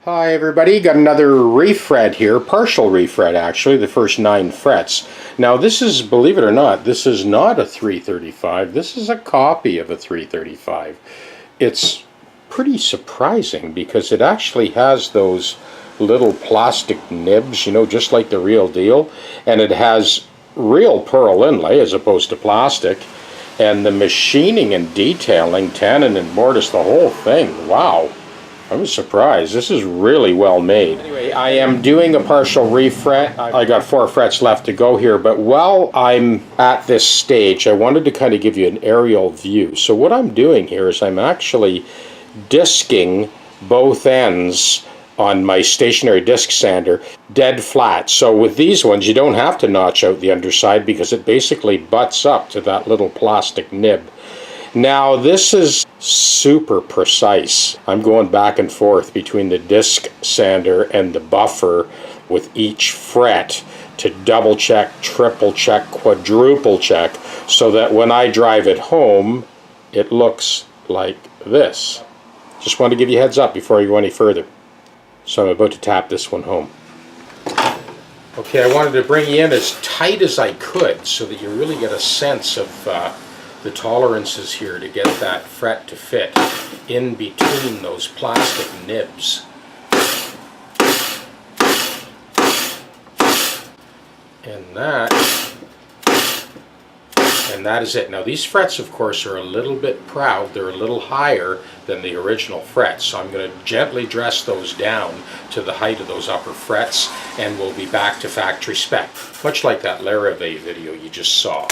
Hi everybody, got another refret here, partial refret actually, the first 9 frets. Now this is, believe it or not, this is not a 335, this is a copy of a 335. It's pretty surprising because it actually has those little plastic nibs, you know, just like the real deal, and it has real pearl inlay as opposed to plastic, and the machining and detailing, tannin and mortise, the whole thing, wow. I was surprised. This is really well made. Anyway, I am doing a partial refret. I got 4 frets left to go here, but while I'm at this stage, I wanted to kind of give you an aerial view. So what I'm doing here is I'm actually disking both ends on my stationary disc sander dead flat. So with these ones, you don't have to notch out the underside because it basically butts up to that little plastic nib. Now this is super precise. I'm going back and forth between the disc sander and the buffer with each fret to double check, triple check, quadruple check, so that when I drive it home, it looks like this. Just want to give you a heads up before I go any further. So I'm about to tap this one home. Okay, I wanted to bring you in as tight as I could so that you really get a sense of the tolerances here to get that fret to fit in between those plastic nibs. And that is it. Now these frets, of course, are a little bit proud. They're a little higher than the original frets, so I'm going to gently dress those down to the height of those upper frets, and we'll be back to factory spec, much like that Laravel video you just saw.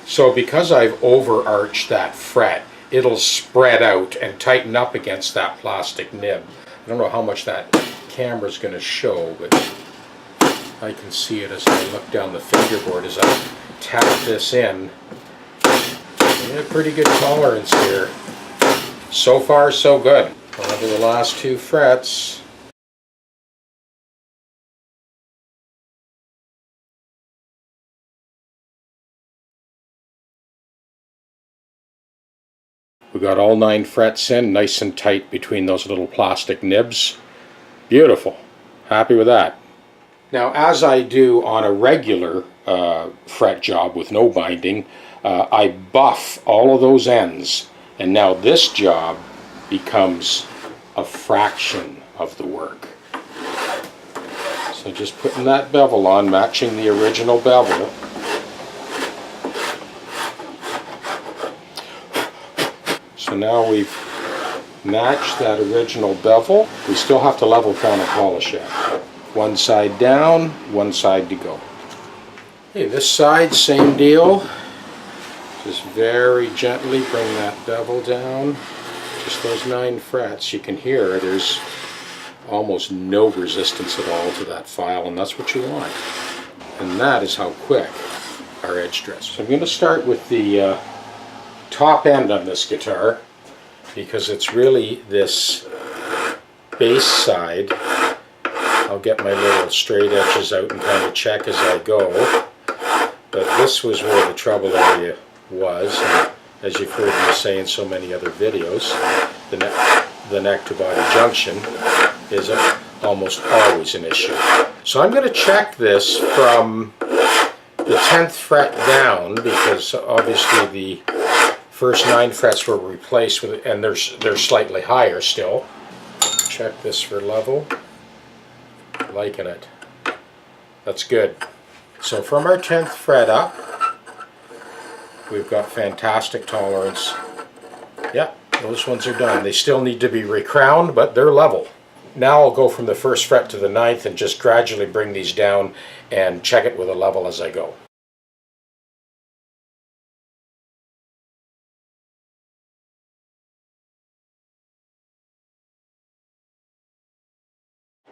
So because I've overarched that fret, it'll spread out and tighten up against that plastic nib. I don't know how much that camera's going to show, but I can see it as I look down the fingerboard as I tap this in. Yeah, pretty good tolerance here. So far, so good. On to the last 2 frets. We got all 9 frets in, nice and tight between those little plastic nibs. Beautiful. Happy with that. Now, as I do on a regular fret job with no binding, I buff all of those ends, and now this job becomes a fraction of the work. So just putting that bevel on, matching the original bevel. So now we've matched that original bevel. We still have to level counter polish it. One side down, one side to go. Okay, this side, same deal. Just very gently bring that bevel down. Just those 9 frets. You can hear there's almost no resistance at all to that file, and that's what you want. And that is how quick our edge dress. So I'm going to start with the top end on this guitar, because it's really this bass side. I'll get my little straight edges out and kind of check as I go, but this was where the trouble area was, and as you've heard me say in so many other videos, the neck to body junction is almost always an issue. So I'm going to check this from the 10th fret down, because obviously the first 9 frets were replaced with, and they're slightly higher still. Check this for level. Liking it. That's good. So from our 10th fret up, we've got fantastic tolerance. Yeah, those ones are done. They still need to be recrowned, but they're level. Now I'll go from the 1st fret to the 9th and just gradually bring these down and check it with a level as I go.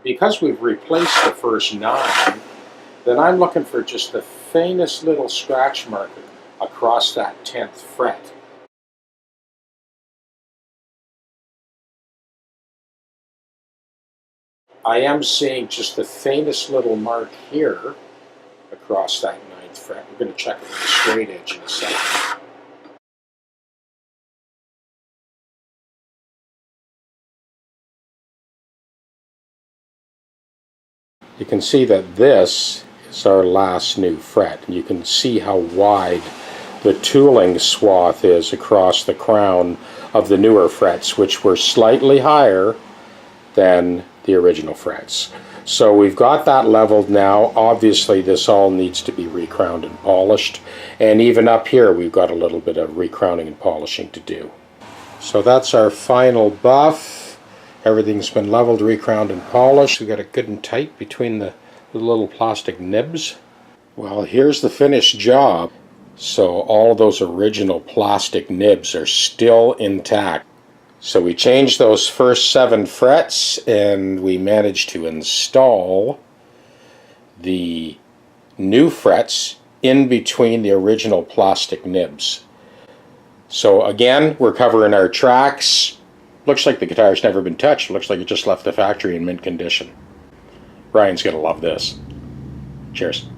Because we've replaced the first 9, then I'm looking for just the faintest little scratch mark across that 10th fret. I am seeing just the faintest little mark here across that 9th fret. We're going to check it with the straight edge in a second. You can see that this is our last new fret, and you can see how wide the tooling swath is across the crown of the newer frets, which were slightly higher than the original frets. So we've got that leveled now. Obviously this all needs to be recrowned and polished, and even up here we've got a little bit of recrowning and polishing to do. So that's our final buff. Everything's been leveled, recrowned, and polished. We've got it good and tight between the little plastic nibs. Well, here's the finished job. So all of those original plastic nibs are still intact. So we changed those first 7 frets, and we managed to install the new frets in between the original plastic nibs. So again, we're covering our tracks. Looks like the guitar's never been touched. Looks like it just left the factory in mint condition. Ryan's gonna love this. Cheers.